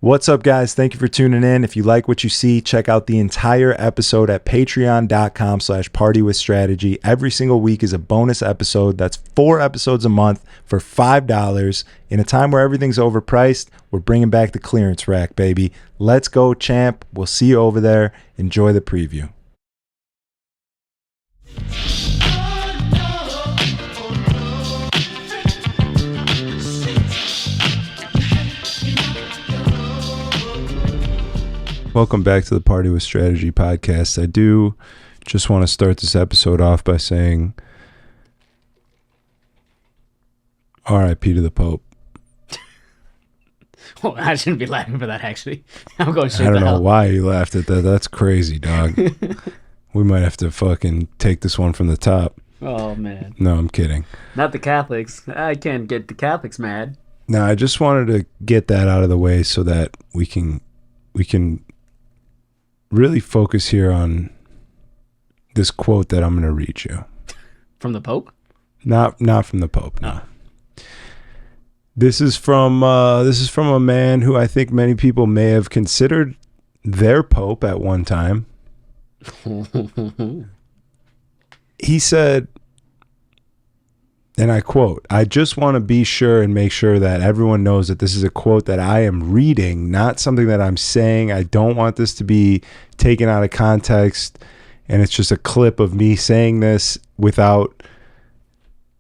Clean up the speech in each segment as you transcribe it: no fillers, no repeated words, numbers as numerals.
What's up, guys? Thank you for tuning in. If you like what you see, check out the entire episode at patreon.com/partywithstrategy. Every single week is a bonus episode. That's 4 episodes a month for $5. In a time where everything's overpriced, we're bringing back the clearance rack, baby. Let's go, champ. We'll see you over there. Enjoy the preview. Welcome back to the Party with Strategy podcast. I do just want to start this episode off by saying RIP to the Pope. Well, I shouldn't be laughing for that, actually. I'm going straight I don't to know hell. why you laughed at that. That's crazy, dog. We might have to fucking take this one from the top. Oh, man. No, I'm kidding. Not the Catholics. I can't get the Catholics mad. No, I just wanted to get that out of the way so that we can really focus here on this quote that I'm going to read you. From the Pope? Not from the Pope, no. This is from a man who I think many people may have considered their Pope at one time. He said, and I quote, "I just want to be sure and make sure that everyone knows that this is a quote that I am reading, not something that I'm saying. I don't want this to be taken out of context, and it's just a clip of me saying this without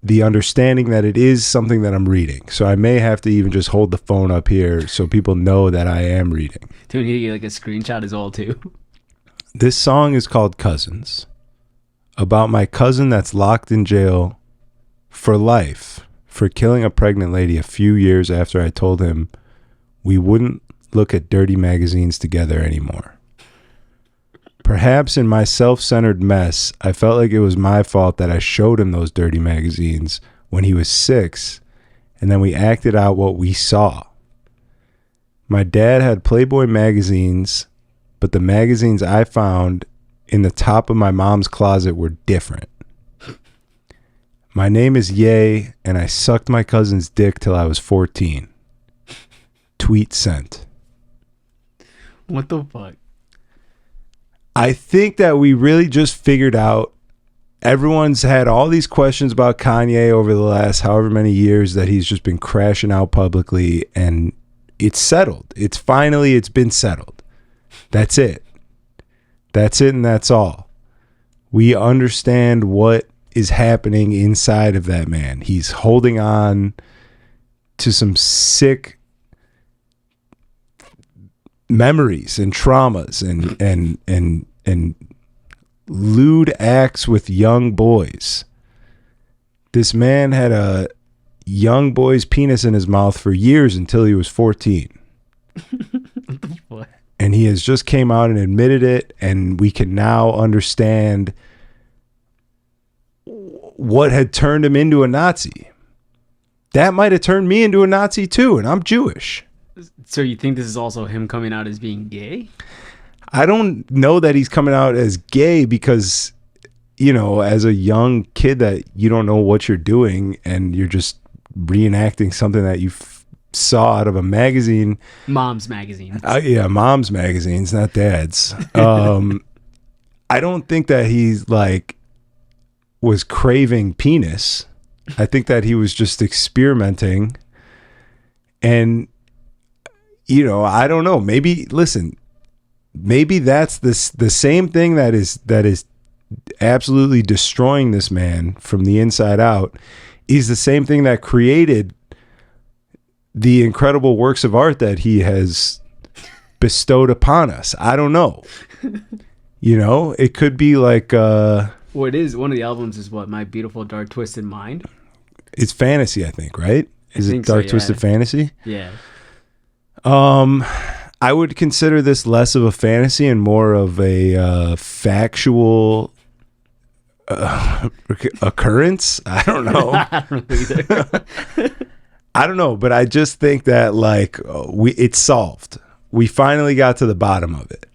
the understanding that it is something that I'm reading. So I may have to even just hold the phone up here so people know that I am reading." Do we need to get like a screenshot as well, too? This song is called Cousins, about my cousin that's locked in jail for life for killing a pregnant lady a few years after I told him we wouldn't look at dirty magazines together anymore. Perhaps in my self-centered mess, I felt like it was my fault that I showed him those dirty magazines when he was 6, and then we acted out what we saw. My dad had Playboy magazines, but the magazines I found in the top of my mom's closet were different. My name is Ye, and I sucked my cousin's dick till I was 14. Tweet sent. What the fuck? I think that we really just figured out, everyone's had all these questions about Kanye over the last however many years that he's just been crashing out publicly, and it's settled. It's been settled. That's it. That's it, and that's all. We understand what is happening inside of that man. He's holding on to some sick memories and traumas and lewd acts with young boys. This man had a young boy's penis in his mouth for years until he was 14. What? And he has just came out and admitted it, and we can now understand what had turned him into a Nazi. That might have turned me into a Nazi too, and I'm Jewish. So you think this is also him coming out as being gay? I don't know that he's coming out as gay because, you know, as a young kid that you don't know what you're doing and you're just reenacting something that you saw out of a magazine. Mom's magazine. Yeah, mom's magazines, not dad's. I don't think that he's like was craving penis. I think that he was just experimenting, and you know, I don't know, maybe that's the same thing that is absolutely destroying this man from the inside out is the same thing that created the incredible works of art that he has bestowed upon us. I don't know. You know, it could be like Well, it is. One of the albums is what? My Beautiful Dark Twisted Mind? it's fantasy, I think, right? Is it think so, Dark yeah. Twisted Fantasy? Yeah. I would consider this less of a fantasy and more of a factual occurrence. I don't know. I don't know either. I don't know, but I just think that like it's solved. We finally got to the bottom of it.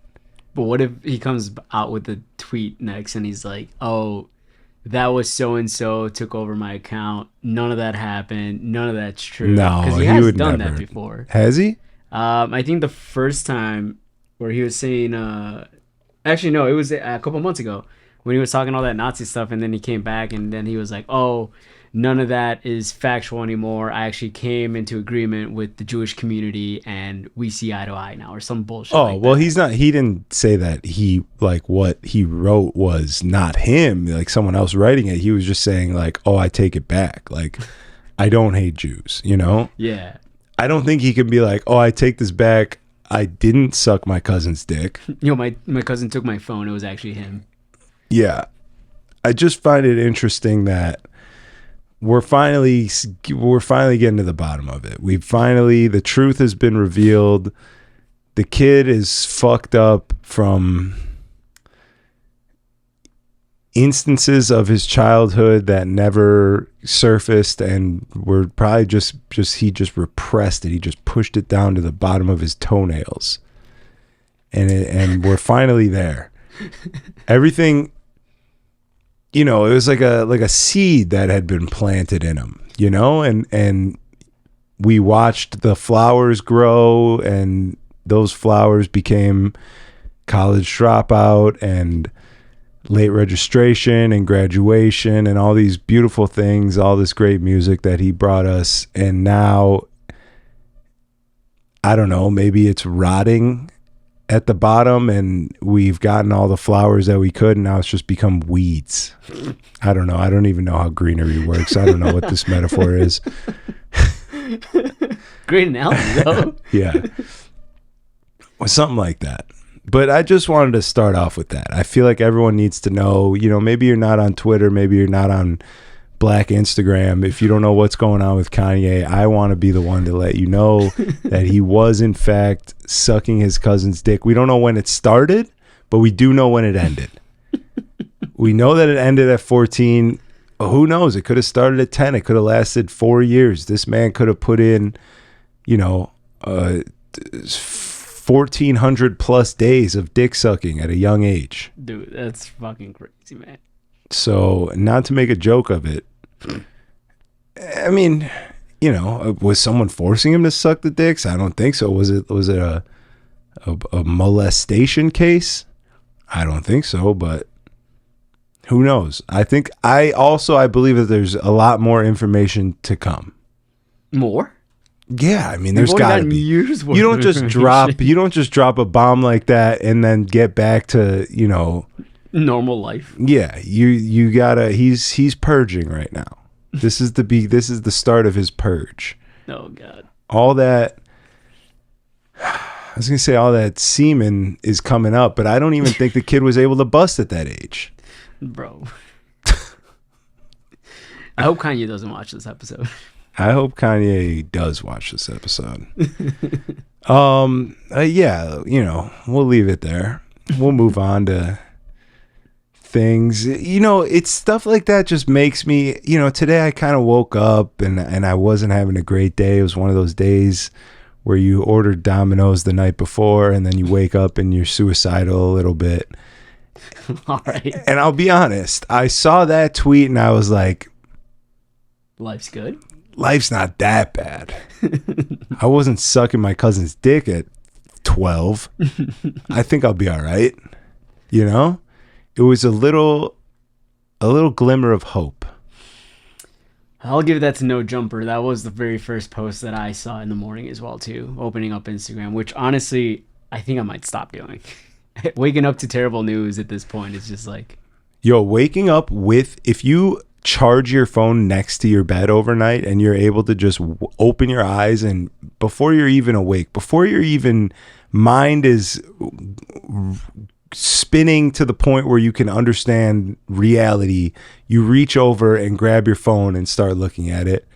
But what if he comes out with a tweet next and he's like, oh, that was so-and-so took over my account. None of that happened. None of that's true. No, because he he has would done never. that before. Has he? I think the first time where he was saying, actually no, it was a couple months ago when he was talking all that Nazi stuff, and then he came back and then he was like, "Oh, none of that is factual anymore. I actually came into agreement with the Jewish community, and we see eye to eye now," or some bullshit. Oh, like well, that. he's not. He didn't say that. He like what he wrote was not him. Like someone else writing it. He was just saying like, "Oh, I take it back. Like, I don't hate Jews." You know. Yeah. I don't think he could be like, "Oh, I take this back. I didn't suck my cousin's dick." You know, my cousin took my phone. It was actually him. Yeah, I just find it interesting that we're finally getting to the bottom of it. The truth has been revealed. The kid is fucked up from instances of his childhood that never surfaced and were probably just he just repressed it. He just pushed it down to the bottom of his toenails. And we're finally there. Everything, you know, it was like a seed that had been planted in him, you know, and we watched the flowers grow, and those flowers became college dropout and late registration and graduation and all these beautiful things, all this great music that he brought us. And now, I don't know, maybe it's rotting at the bottom and we've gotten all the flowers that we could, and now it's just become weeds. I don't know. I don't even know how greenery works. I don't know what this metaphor is. Great analogy, though. Yeah. Or something like that. But I just wanted to start off with that. I feel like everyone needs to know, you know, maybe you're not on Twitter, maybe you're not on Black Instagram. If you don't know what's going on with Kanye, I want to be the one to let you know that he was in fact sucking his cousin's dick. We don't know when it started, but we do know when it ended. We know that it ended at 14. Who knows? It could have started at 10. It could have lasted 4 years. This man could have put in, you know, 1,400 plus days of dick sucking at a young age. Dude, that's fucking crazy, man. So, not to make a joke of it, I mean, you know, was someone forcing him to suck the dicks? I don't think so. Was it a molestation case? I don't think so, but who knows? I believe that there's a lot more information to come. More? Yeah, I mean, there's got to be. You don't just drop a bomb like that and then get back to, you know, normal life. Yeah, you gotta. He's purging right now. This is the start of his purge. Oh God! All that. I was gonna say all that semen is coming up, but I don't even think the kid was able to bust at that age, bro. I hope Kanye doesn't watch this episode. I hope Kanye does watch this episode. Yeah, you know, we'll leave it there. We'll move on to things. You know, it's stuff like that just makes me, you know, today I kind of woke up and I wasn't having a great day. It was one of those days where you ordered Domino's the night before and then you wake up and you're suicidal a little bit. All right. And I'll be honest, I saw that tweet and I was like, life's good. Life's not that bad. I wasn't sucking my cousin's dick at 12. I think I'll be all right. You know? It was a little glimmer of hope. I'll give that to No Jumper. That was the very first post that I saw in the morning as well, too. Opening up Instagram, which honestly, I think I might stop doing. Waking up to terrible news at this point is just like... Yo, waking up with... If you charge your phone next to your bed overnight and you're able to just open your eyes and before you're even awake, before your even mind is spinning to the point where you can understand reality, you reach over and grab your phone and start looking at it,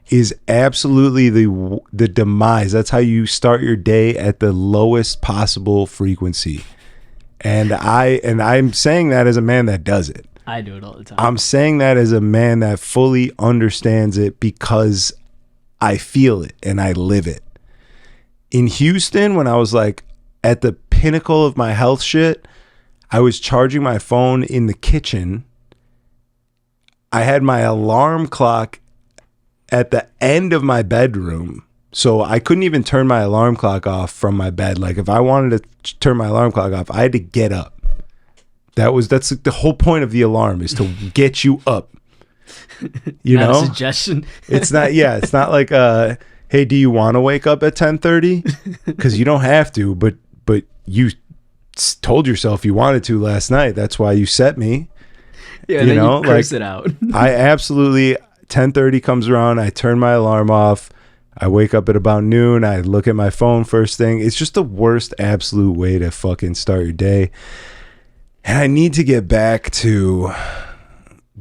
is absolutely the demise. That's how you start your day, at the lowest possible frequency. And I'm saying that as a man that does it. I do it all the time. I'm saying that as a man that fully understands it because I feel it and I live it. In Houston, when I was like at the pinnacle of my health shit, I was charging my phone in the kitchen. I had my alarm clock at the end of my bedroom So I couldn't even turn my alarm clock off from my bed. Like if I wanted to turn my alarm clock off, I had to get up. That's like the whole point of the alarm is to get you up. You Not know? a suggestion. It's not like hey, do you want to wake up at 10:30? Because you don't have to, but you told yourself you wanted to last night. That's why you set me. Yeah, and then you curse it out. I absolutely 10:30 comes around, I turn my alarm off. I wake up at about noon. I look at my phone first thing. It's just the worst absolute way to fucking start your day. And I need to get back to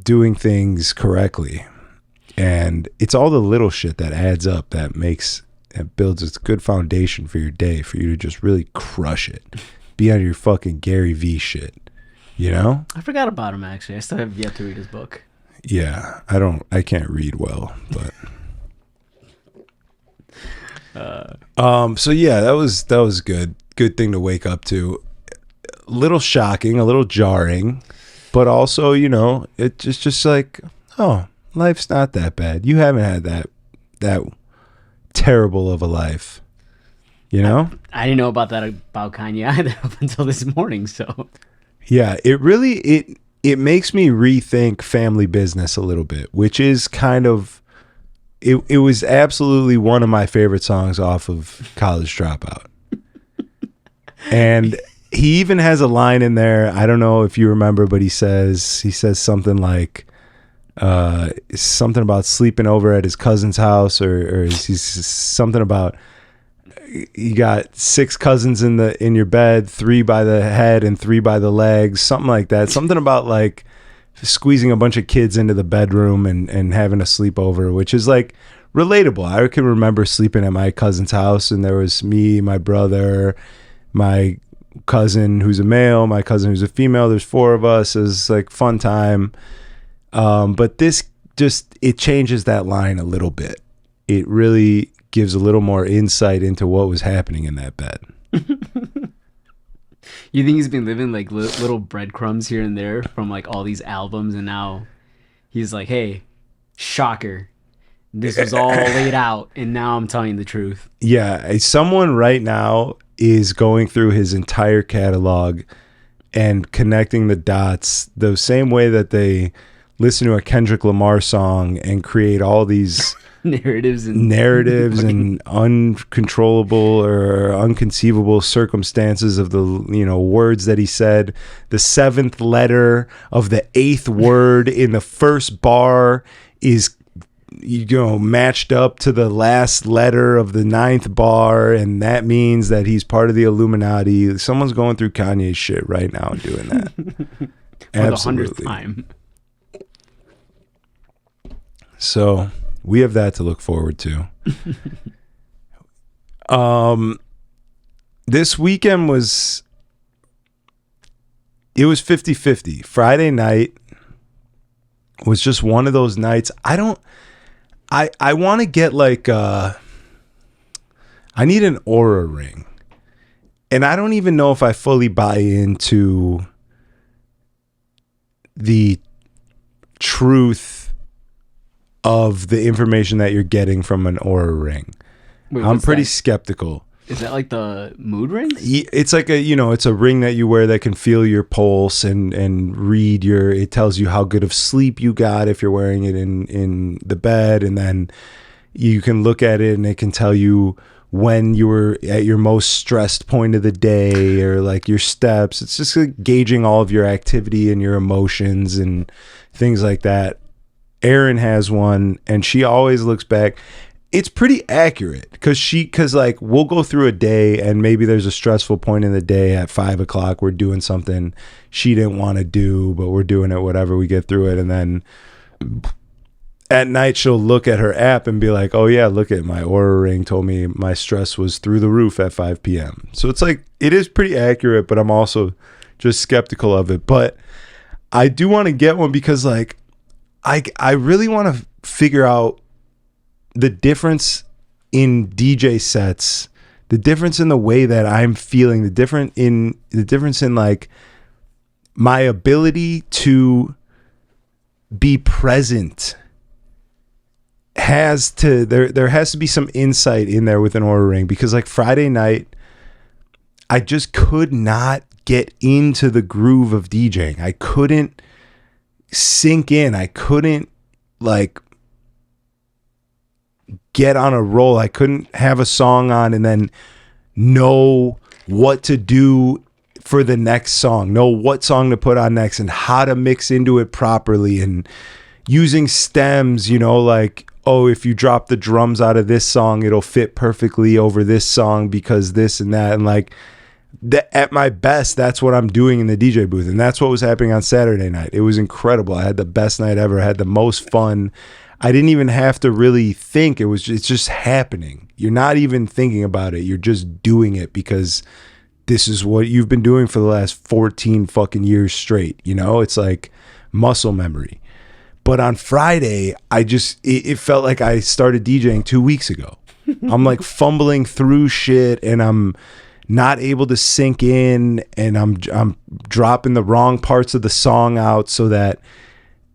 doing things correctly. And it's all the little shit that adds up that builds a good foundation for your day, for you to just really crush it. Be on your fucking Gary V shit. You know? I forgot about him, actually. I still have yet to read his book. Yeah. I can't read well, but so yeah, that was good. Good thing to wake up to. A little shocking, a little jarring, but also, you know, it's just like, oh, life's not that bad. You haven't had that terrible of a life. You know? I didn't know about that about Kanye either up until this morning, so yeah, it makes me rethink family business a little bit, which is kind of it was absolutely one of my favorite songs off of College Dropout. And he even has a line in there, I don't know if you remember, but he says something like something about sleeping over at his cousin's house, or he's something about you got 6 cousins in your bed, 3 by the head and 3 by the legs, something like that. Something about like squeezing a bunch of kids into the bedroom and having a sleepover, which is like relatable. I can remember sleeping at my cousin's house, and there was me, my brother, my cousin who's a male, my cousin who's a female. There's 4 of us. It was like fun time. But this it changes that line a little bit. It really gives a little more insight into what was happening in that bed. You think he's been living like little breadcrumbs here and there from like all these albums, and now he's like, hey, shocker, this was all laid out, and now I'm telling the truth. Yeah, someone right now is going through his entire catalog and connecting the dots the same way that they listen to a Kendrick Lamar song and create all these narratives and uncontrollable or unconceivable circumstances of the, you know, words that he said. The 7th letter of the 8th word in the first bar is, you know, matched up to the last letter of the 9th bar, and that means that he's part of the Illuminati. Someone's going through Kanye's shit right now and doing that. For Absolutely. the 100th time. So we have that to look forward to. This weekend was 50-50. Friday night was just one of those nights. I want to get like I need an Oura ring. And I don't even know if I fully buy into the truth of the information that you're getting from an Oura ring. Wait, I'm pretty that? skeptical. Is that like the mood ring? It's like it's a ring that you wear that can feel your pulse and read it tells you how good of sleep you got if you're wearing it in the bed, and then you can look at it and it can tell you when you were at your most stressed point of the day, or like your steps. It's just like gauging all of your activity and your emotions and things like that. Erin has one, and she always looks back. It's pretty accurate because like we'll go through a day, and maybe there's a stressful point in the day at 5:00. We're doing something she didn't want to do, but we're doing it, whatever, we get through it. And then at night she'll look at her app and be like, oh yeah, look at my Oura ring told me my stress was through the roof at 5 p.m. So it's like, it is pretty accurate, but I'm also just skeptical of it. But I do want to get one because like, I really want to figure out the difference in DJ sets, the difference in the way that I'm feeling, the difference in like my ability to be present has to there has to be some insight in there with an Oura Ring, because like Friday night I just could not get into the groove of DJing. I couldn't sink in. I couldn't like get on a roll. I couldn't have a song on and then know what to do for the next song, know what song to put on next and how to mix into it properly, and using stems, you know, like, oh, if you drop the drums out of this song, it'll fit perfectly over this song because this and that. And like at my best, that's what I'm doing in the DJ booth. And that's what was happening on Saturday night. It was incredible. I had the best night ever. I had the most fun. I didn't even have to really think. It's just happening. You're not even thinking about it. You're just doing it because this is what you've been doing for the last 14 fucking years straight. You know, it's like muscle memory. But on Friday, it felt like I started DJing 2 weeks ago. I'm like fumbling through shit and I'm not able to sink in, and I'm dropping the wrong parts of the song out so that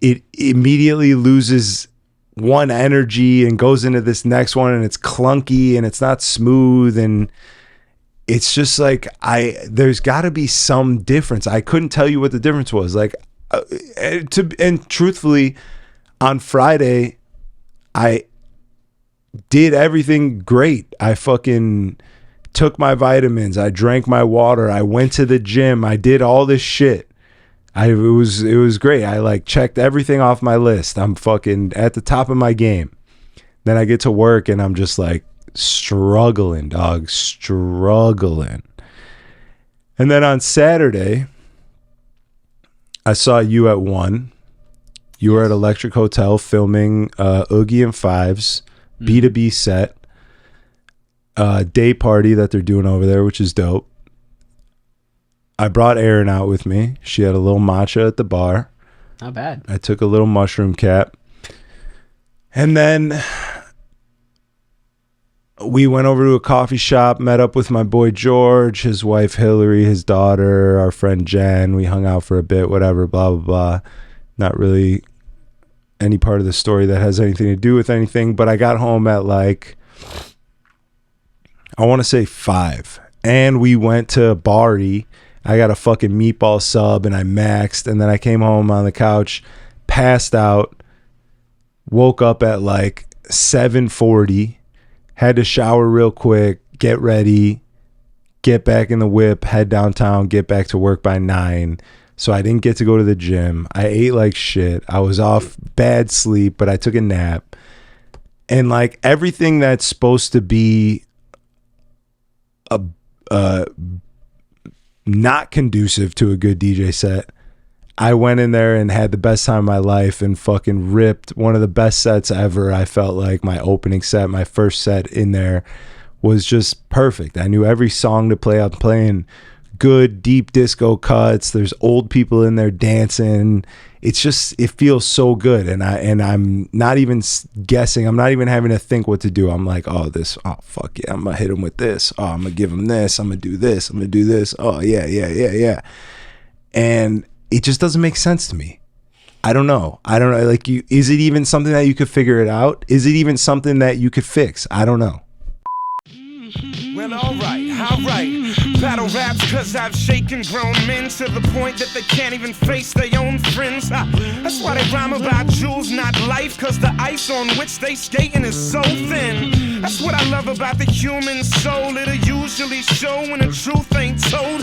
it immediately loses one energy and goes into this next one, and it's clunky and it's not smooth, and it's just like there's got to be some difference. I couldn't tell you what the difference was. Like and truthfully, on Friday I did everything great. I fucking took my vitamins, I drank my water, I went to the gym, I did all this shit. It was great. I like checked everything off my list. I'm fucking at the top of my game. Then I get to work and I'm just like struggling, dog, struggling. And then on Saturday, I saw you at 1. You were at Electric Hotel filming Oogie and Fives B2B set, day party that they're doing over there, which is dope. I brought Erin out with me. She had a little matcha at the bar. Not bad. I took a little mushroom cap. And then we went over to a coffee shop, met up with my boy George, his wife Hillary, his daughter, our friend Jen. We hung out for a bit, whatever, blah, blah, blah. Not really any part of the story that has anything to do with anything, but I got home at like, I want to say 5. And we went to Bari. I got a fucking meatball sub and I maxed, and then I came home on the couch, passed out, woke up at like 7:40, had to shower real quick, get ready, get back in the whip, head downtown, get back to work by 9. So I didn't get to go to the gym. I ate like shit. I was off bad sleep, but I took a nap. And like everything that's supposed to be not conducive to a good DJ set, I went in there and had the best time of my life and fucking ripped one of the best sets ever. I felt like my opening set, my first set in there was just perfect. I knew every song to play. I'm playing good deep disco cuts. There's old people in there dancing. It's just, it feels so good. And I'm not even guessing. I'm not even having to think what to do. I'm like, oh fuck yeah, I'm gonna hit him with this. Oh, I'm gonna give him this. I'm gonna do this. I'm gonna do this. Oh yeah. And it just doesn't make sense to me. I don't know. Like, is it even something that you could figure it out? Is it even something that you could fix? I don't know. Well, alright. Battle raps cause I've shaken grown men to the point that they can't even face their own friends. That's why they rhyme about jewels, not life, cause the ice on which they skating is so thin. That's what I love about the human soul. It'll usually show when the truth ain't told.